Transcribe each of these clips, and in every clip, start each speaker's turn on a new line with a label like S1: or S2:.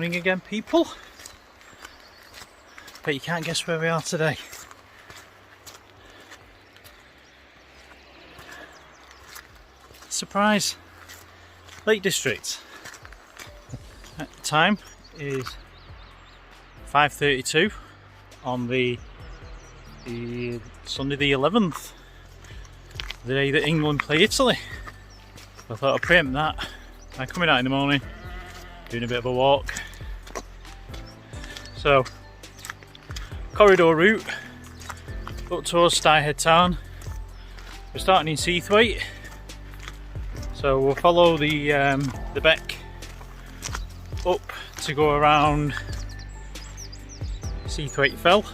S1: morning again, people. But you can't guess where we are today. Surprise! Lake District. The time is 5:32 on the Sunday the 11th, the day that England play Italy. I thought I'd preempt that. I'm coming out in the morning, doing a bit of a walk. So, corridor route up towards Styhead Tarn. We're starting in Seathwaite, so we'll follow the beck up to go around Seathwaite Fell,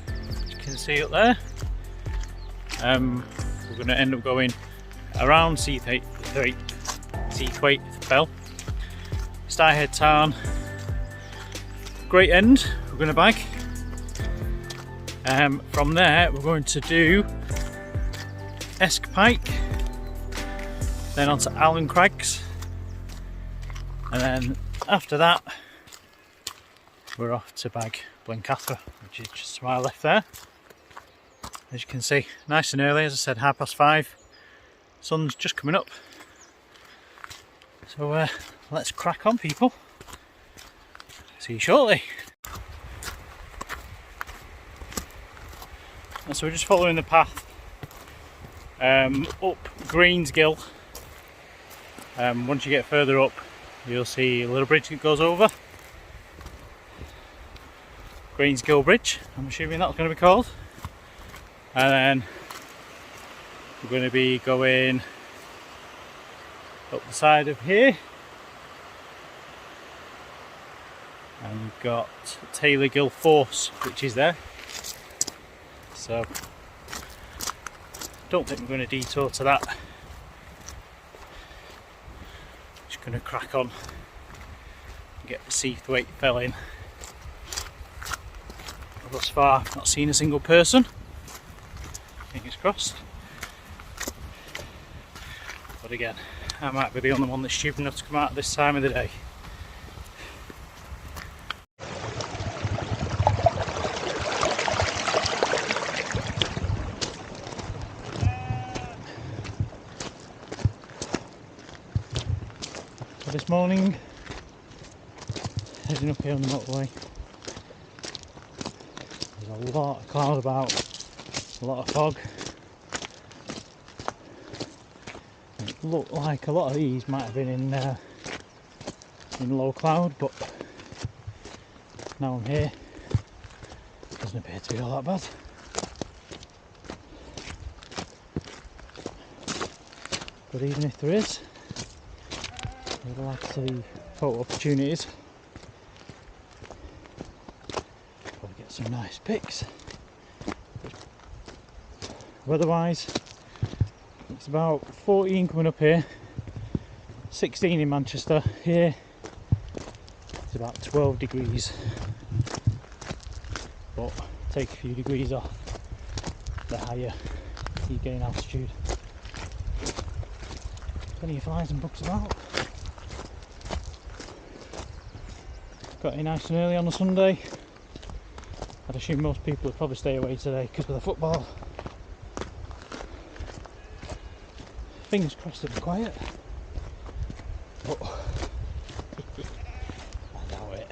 S1: as you can see up there. We're going to end up going around Seathwaite Fell, Styhead Tarn, Great End. We're going to bag. From there we're going to do Esk Pike, then on to Allen Crags, and then after that we're off to bag Blencathra, which is just to my left there. As you can see, nice and early, as I said, 5:30. Sun's just coming up. So let's crack on, people. See you shortly. And so we're just following the path up Hind Gill. Once you get further up, you'll see a little bridge that goes over. Hind Gill Bridge, I'm assuming that's going to be called. And then we're going to be going up the side of here. And we've got Taylor Gill Force, which is there. So, don't think we're going to detour to that. Just going to crack on and get the Seathwaite Fell in. Thus far, I've not seen a single person. Fingers crossed. But again, I might be the only one that's stupid enough to come out at this time of the day. This morning, heading up here on the motorway, there's a lot of cloud about, a lot of fog. It looked like a lot of these might have been in low cloud, but now I'm here, it doesn't appear to be all that bad. But even if there is, I'd like to see photo opportunities. Probably get some nice pics. Weather-wise, it's about 14 coming up here, 16 in Manchester. Here it's about 12 degrees, but take a few degrees off the higher you gain altitude. Plenty of flies and bugs about. Got in nice and early on a Sunday. I'd assume most people would probably stay away today because of the football. Fingers crossed it'll be quiet, but I doubt it.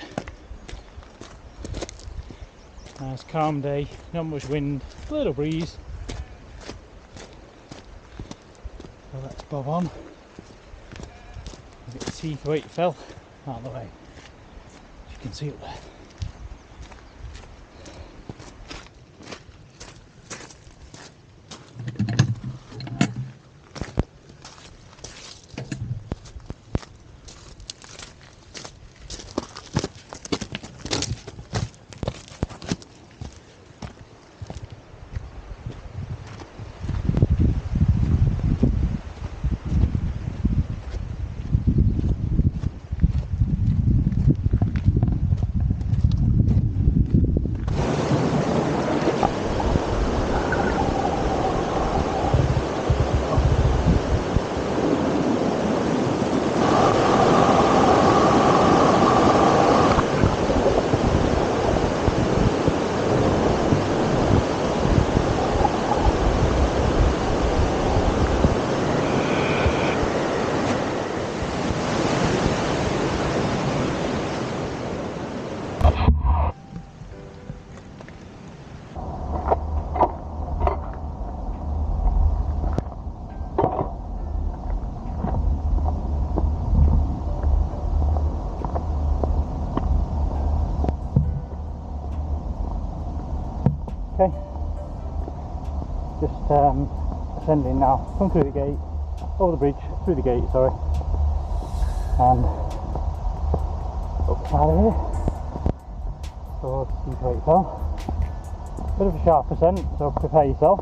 S1: Nice calm day, not much wind, a little breeze. So let's bob on. Get the Seathwaite Fell out of the way. You can see it there. okay? Just ascending now. Come through the gate, over the bridge, through the gate, sorry. And up the side of here. So Seathwaite Fell. Bit of a sharp ascent, so prepare yourself.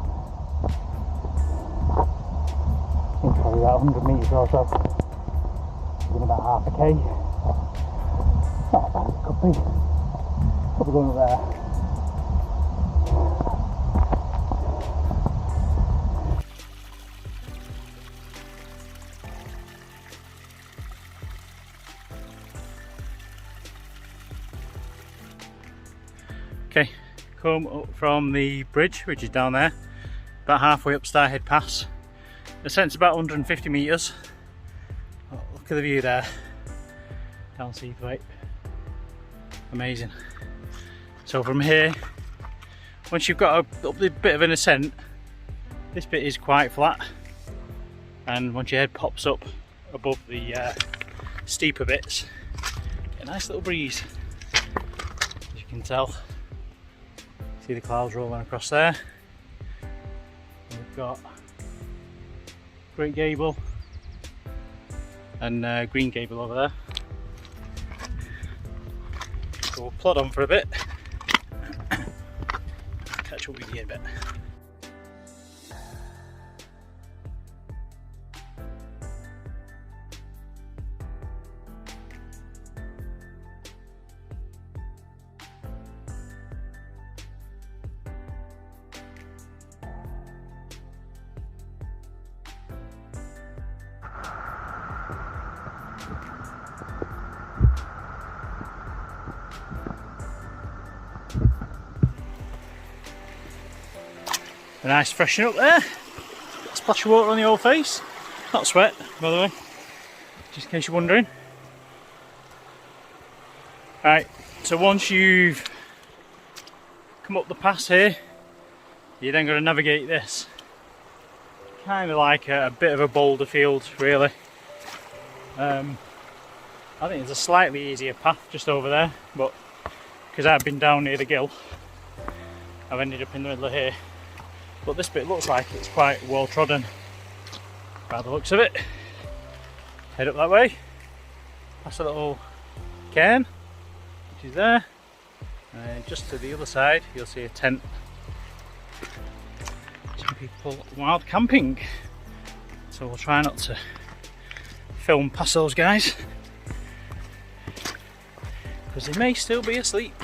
S1: I think probably about 100 metres or so. Within about half a k. Not as bad as it could be. Probably going up there. Okay, come up from the bridge, which is down there, about halfway up Styhead Pass. The ascent's about 150 metres. Oh, look at the view there, down Seathwaite. Amazing. So from here, once you've got a bit of an ascent, this bit is quite flat, and once your head pops up above the steeper bits, get a nice little breeze, as you can tell. See the clouds rolling across there. And we've got Great Gable and Green Gable over there. So we'll plod on for a bit. Catch up with you in a bit. A nice freshen up there. Splash of water on the old face. Not sweat, by the way, just in case you're wondering. Right, so once you've come up the pass here, you're then going to navigate this. Kind of like a bit of a boulder field, really. I think there's a slightly easier path just over there, but because I've been down near the gill, I've ended up in the middle of here. But this bit looks like it's quite well trodden by the looks of it. Head up that way, past a little cairn, which is there, and just to the other side you'll see a tent. Some people wild camping, so we'll try not to film past those guys because they may still be asleep.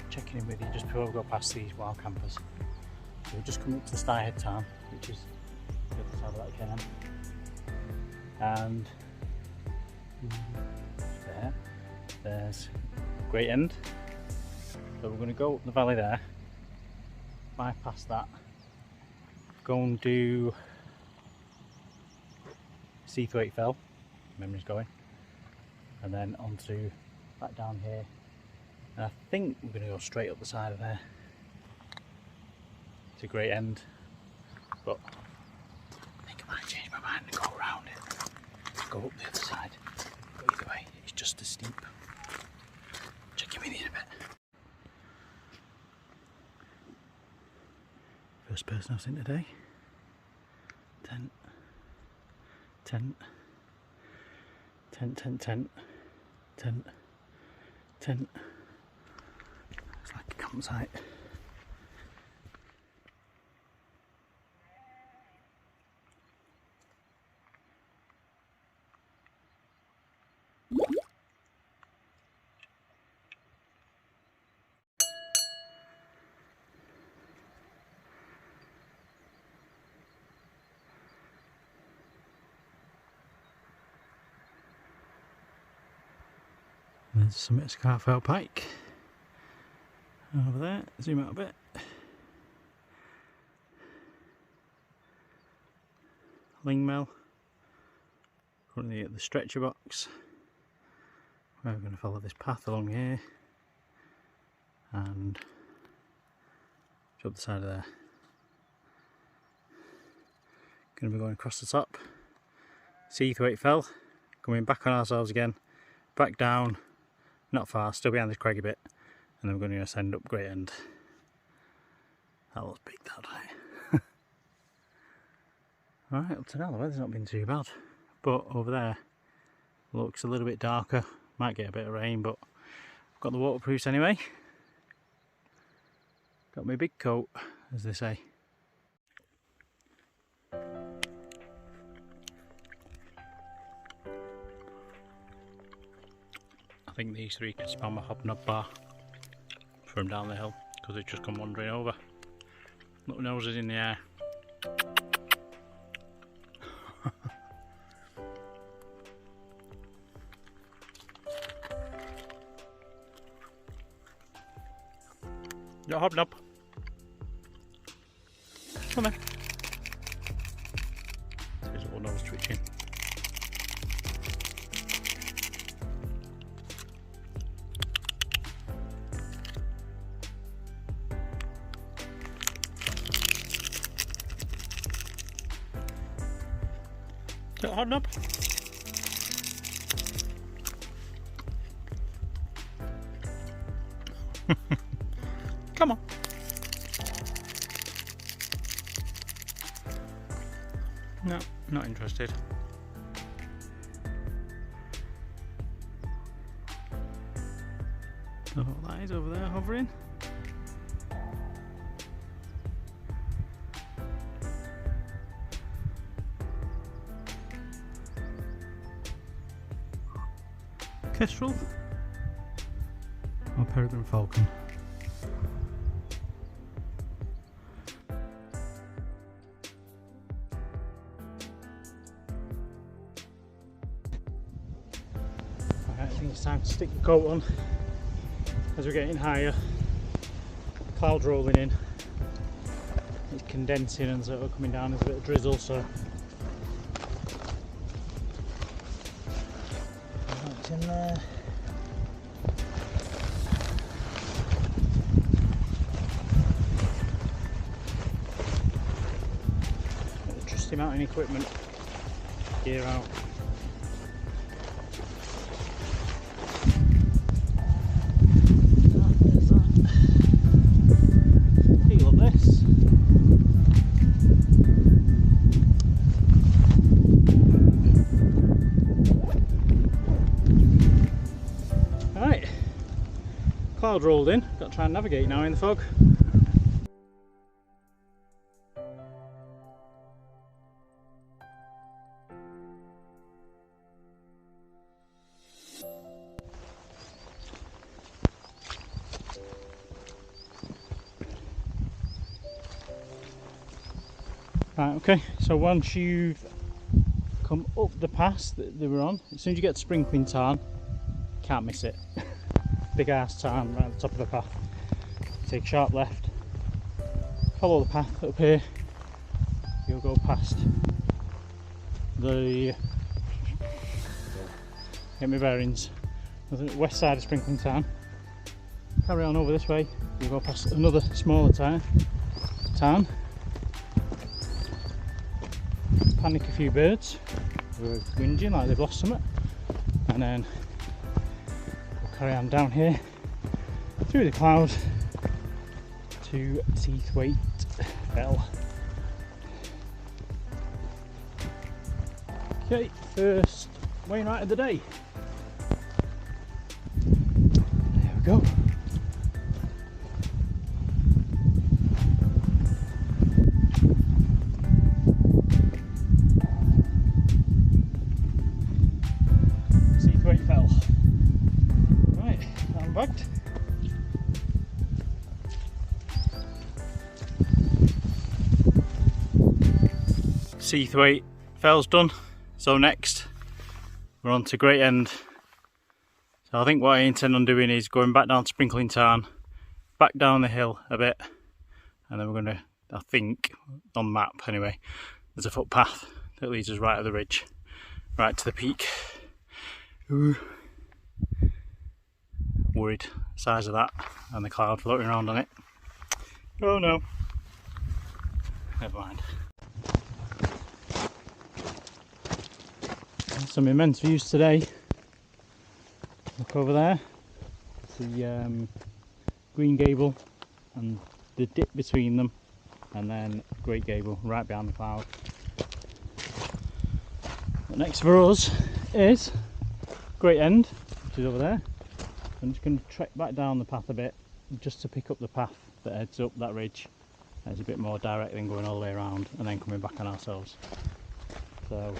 S1: Checking in with you just before we go past these wild campers. So we've just come up to Styhead Tarn, which is the other side of that cairn, and there's Great End. So we're going to go up the valley there, bypass that, go and do Seathwaite Fell, memory's going, and then onto back down here. And I think we're going to go straight up the side of there to Great End, but I think I might change my mind and go around it, go up the other side. But either way, it's just as steep. Check in with you in a bit. First person I've seen today. Tent, tent, tent, tent, tent, tent, tent. It's like a campsite. There's some Esk Pike over there. Zoom out a bit. Lingmel. Currently at the stretcher box. We're going to follow this path along here and up the side of there. Going to be going across the top. Seathwaite Fell. Coming back on ourselves again. Back down. Not far, still behind this craggy bit. And then we're going to ascend up Great End. That looks big, that, doesn't it? Alright, up to now the weather's not been too bad. But over there looks a little bit darker. Might get a bit of rain, but I've got the waterproofs anyway. Got my big coat, as they say. I think these three can spam a hobnob bar from down the hill because they've just come wandering over. Little noses in the air. Your hobnob. Come on. His little nose twitching. Little hobnob. Come on. No, not interested. So that is over there hovering. Kestrel or peregrine falcon. I think it's time to stick the coat on as we're getting higher. Clouds rolling in, it's condensing and sort of coming down as a bit of drizzle, so it's in there. Got the trusty mountain equipment, gear out. Cloud rolled in, got to try and navigate now in the fog. Right, okay, so once you've come up the pass that they were on, as soon as you get to Sprinkling Tarn, can't miss it. Big ass tarn right at the top of the path. Take a sharp left, follow the path up here, you'll go past the, get my bearings, the west side of Sprinkling Tarn. Carry on over this way, you'll go past another smaller tarn, panic a few birds who are whinging like they've lost something, and then carry on down here through the clouds to Seathwaite Fell. Okay, first wainwright of the day. There we go. Seathwaite Fell. Backed. Seathwaite Fell's done, so next we're on to Great End. So I think what I intend on doing is going back down to Sprinkling Tarn, back down the hill a bit, and then we're going to, I think on the map anyway, there's a footpath that leads us right at the ridge, right to the peak. Ooh. Worried the size of that and the cloud floating around on it. Oh no, never mind. Some immense views today. Look over there, the Green Gable and the dip between them, and then Great Gable right behind the cloud. But next for us is Great End, which is over there. I'm just going to trek back down the path a bit just to pick up the path that heads up that ridge. It's a bit more direct than going all the way around and then coming back on ourselves. So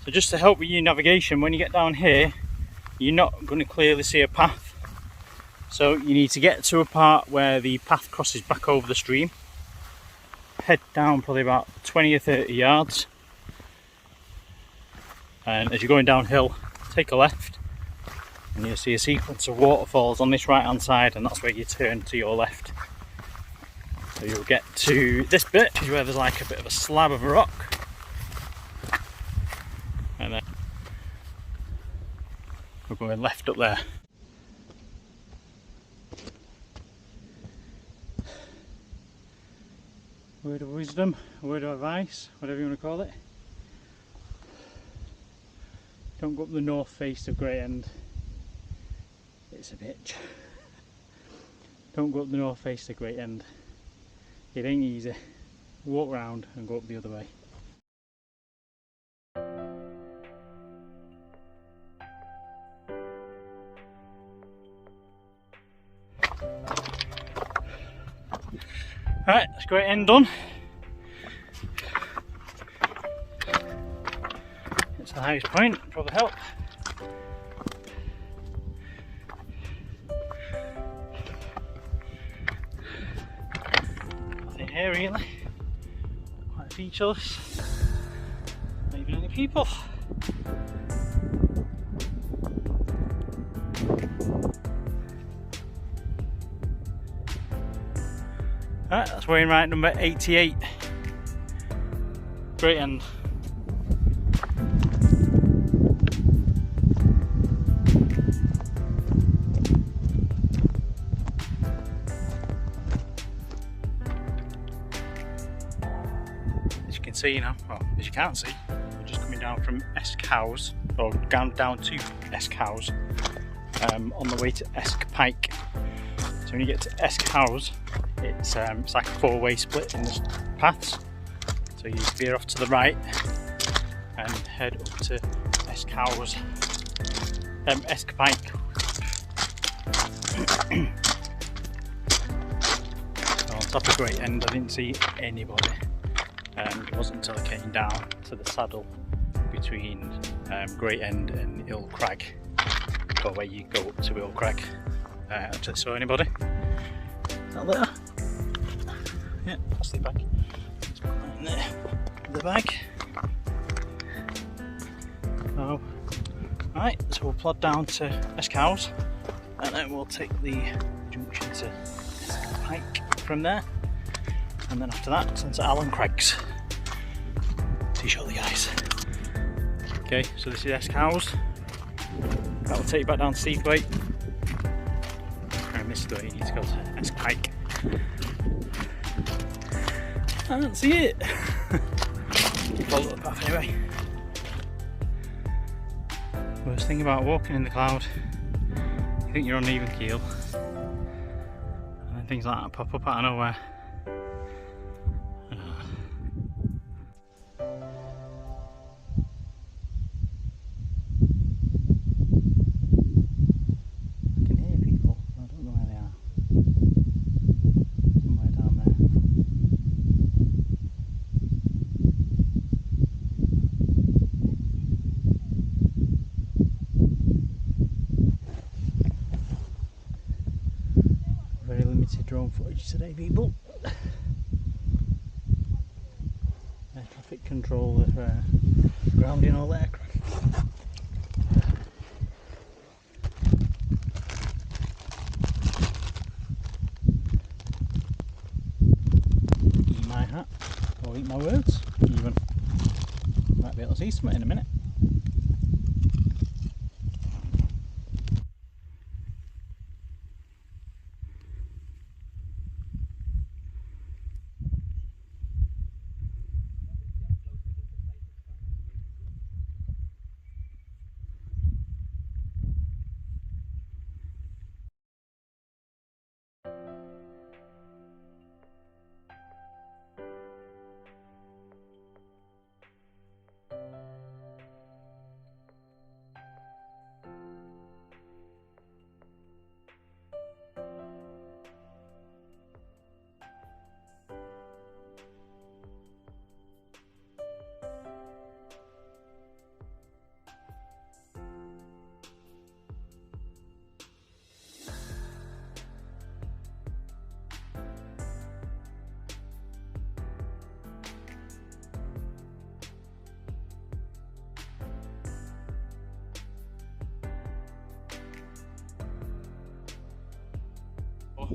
S1: just to help with your navigation, when you get down here, you're not going to clearly see a path. So you need to get to a part where the path crosses back over the stream. Head down probably about 20 or 30 yards. And as you're going downhill, take a left and you'll see a sequence of waterfalls on this right hand side, and that's where you turn to your left. So you'll get to this bit, which is where there's like a bit of a slab of rock. And then we're going left up there. Word of wisdom, word of advice, whatever you want to call it. Don't go up the north face of Great End. It's a bitch. Don't go up the north face of Great End. It ain't easy. Walk round and go up the other way. Right, that's Great End done. It's the highest point, probably help. Nothing here really. Quite featureless. Not even any people. Right, that's weighing right number 88. Great End. As you can see, you know, well, as you can't see, we're just coming down from Esk Hause, or down to Esk Hause, on the way to Esk Pike. So when you get to Esk Hause, it's like a four-way split in the paths. So you veer off to the right and head up to Esk Hause, Esk Pike. So on top of Great End, I didn't see anybody. It wasn't until I came down to the saddle between Great End and Ill Crag, or where you go up to Ill Crag, I actually saw anybody. Is that there? Yeah, that's the bag. Let's put that in there. The bag. Oh, right, so we'll plod down to Esk Hause and then we'll take the junction to Esk Pike from there, and then after that it's into Allen Crags. See you shortly, guys. Okay, so this is Esk Hause. That will take you back down to Seathwaite. And this is where you need to go to Esk Pike. I don't see it. Follow the path anyway. Worst thing about walking in the cloud, you think you're on even keel, and then things like that pop up out of nowhere. I can hear people, I don't know where they are. Somewhere down there. Very limited drone footage today, people. Air traffic control are grounding all aircraft. I'll eat my words even. Might be able to see something in a minute.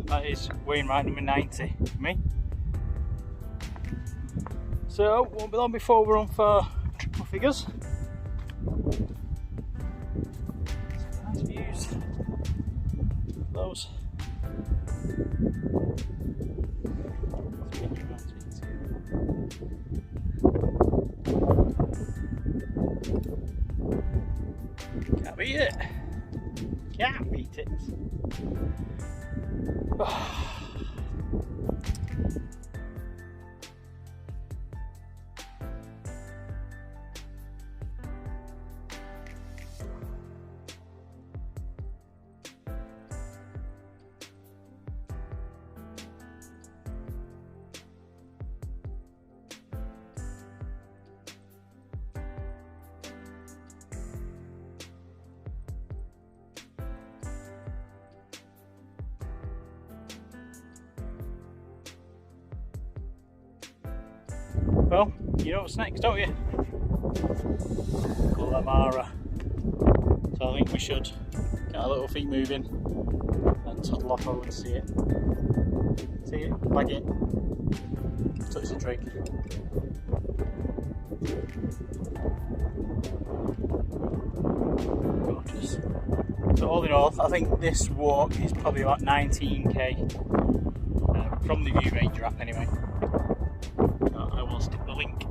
S1: That is weighing right number 90 for me. So won't be long before we're on for triple figures. Nice views. Those. Can't beat it. Can't beat it. Well, you know what's next, don't you? Glamara. So I think we should get our little feet moving and toddle off over and see it. See it, bag it, touch the trig. Gorgeous. So all in all, I think this walk is probably about 19k from the view ranger app anyway. I will stick the link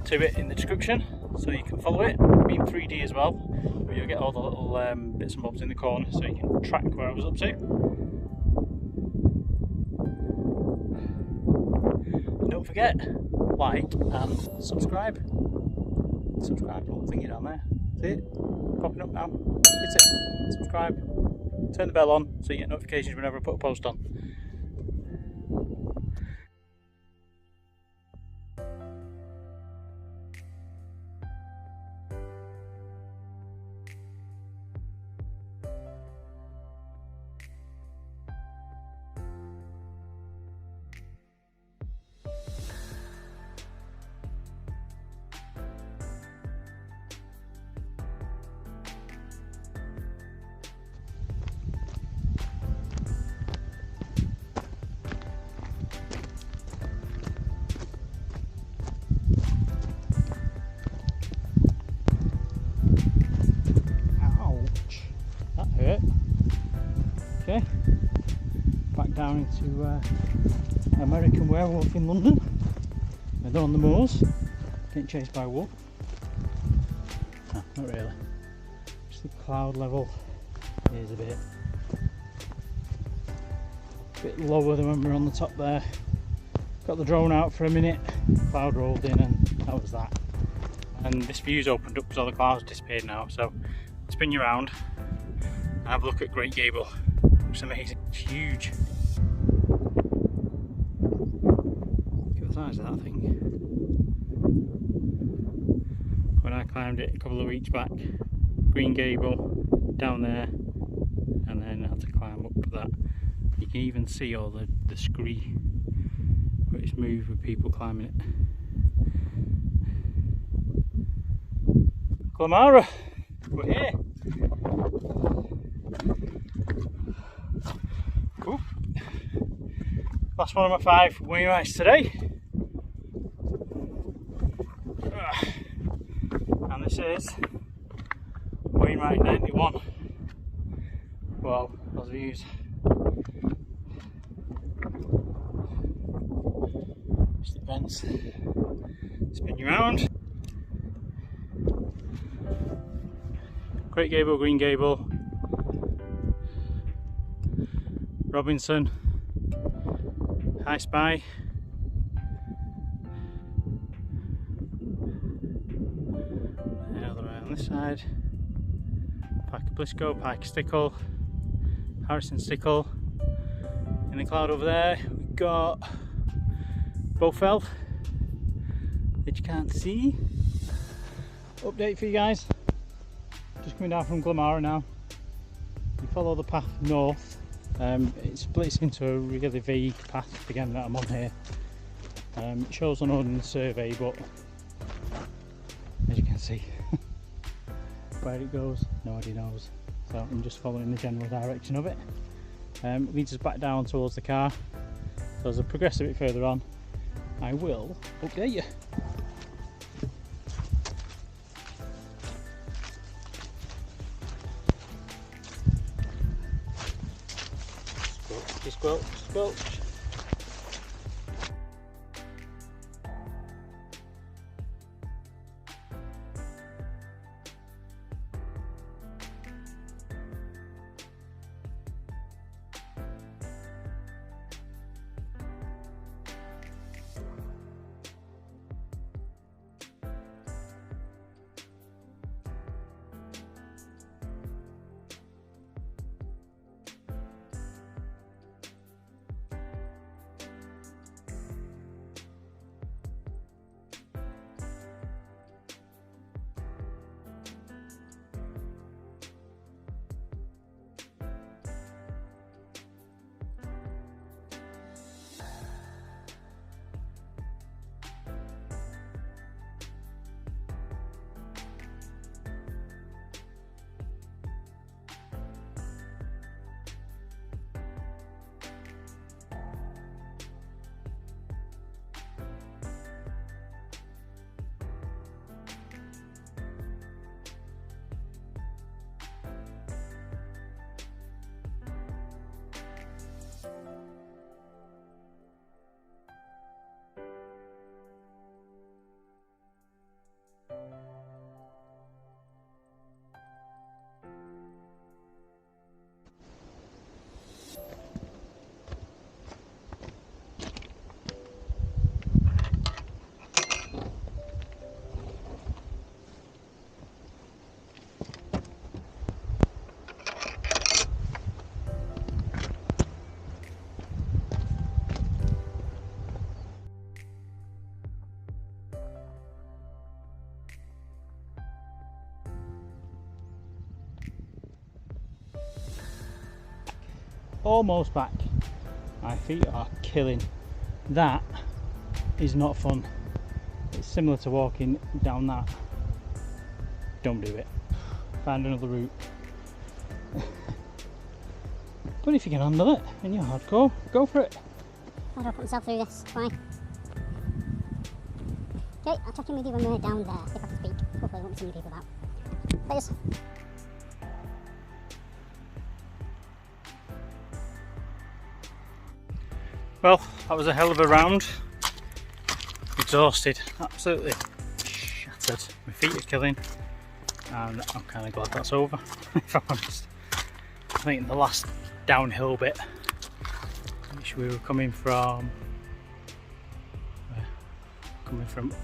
S1: to it in the description so you can follow it. Being 3D as well, but you'll get all the little bits and bobs in the corner so you can track where I was up to. And don't forget, like and subscribe. Subscribe, the little thingy down there. See it? Popping up now. Hit it. Subscribe. Turn the bell on so you get notifications whenever I put a post on. Okay, back down into American Werewolf in London. We're done on the moors, getting chased by a wolf. No, not really. Just the cloud level is a bit lower than when we were on the top there. Got the drone out for a minute, cloud rolled in and that was that. And this view's opened up because all the clouds disappeared now, so spin you around and have a look at Great Gable. Looks amazing, it's huge. Look at the size of that thing. When I climbed it a couple of weeks back, Green Gable down there, and then I had to climb up that. You can even see all the scree where it's moved with people climbing it. Glamara, we're here. Ooh. Last one of my 5 wing rides today. this is Wainwright 91. Wow, those views. Just the fence. Spin you round. Great Gable, Green Gable, Robinson, High Spy, another way on this side, Pike Blisco, Pike Stickle, Harrison Stickle. In the cloud over there we've got Bowfell, that you can't see. Update for you guys, just coming down from Glamara now. You follow the path north, it splits into a really vague path again that I'm on here. It shows on Ordnance Survey, but as you can see where it goes nobody knows, so I'm just following the general direction of it. It leads us back down towards the car, so as I progress a bit further on I will update you. Squelch, squelch. Almost back. My feet are killing. That is not fun. It's similar to walking down that. Don't do it. Find another route. But if you can handle it and you're hardcore, go for it.
S2: How do I put myself through this? Why? Okay, I'll check in with you when we're down there, if I can speak. Hopefully there won't be too many people about. Please.
S1: Well, that was a hell of a round. Exhausted, absolutely shattered. My feet are killing, and I'm kind of glad that's over, if I'm honest. I think the last downhill bit, which we were coming from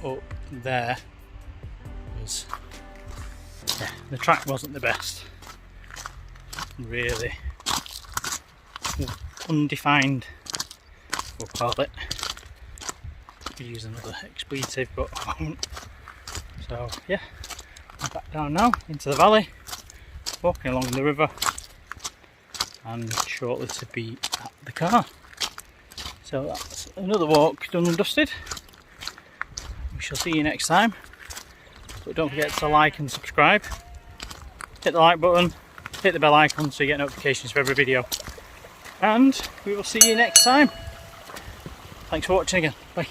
S1: up there, was, yeah, the track wasn't the best. Really undefined, we'll call it. Could use another expletive, but I won't. So yeah, I'm back down now into the valley, walking along the river, and shortly to be at the car. So that's another walk done and dusted. We shall see you next time, but don't forget to like and subscribe. Hit the like button, hit the bell icon so you get notifications for every video, and we will see you next time. Thanks for watching again. Bye.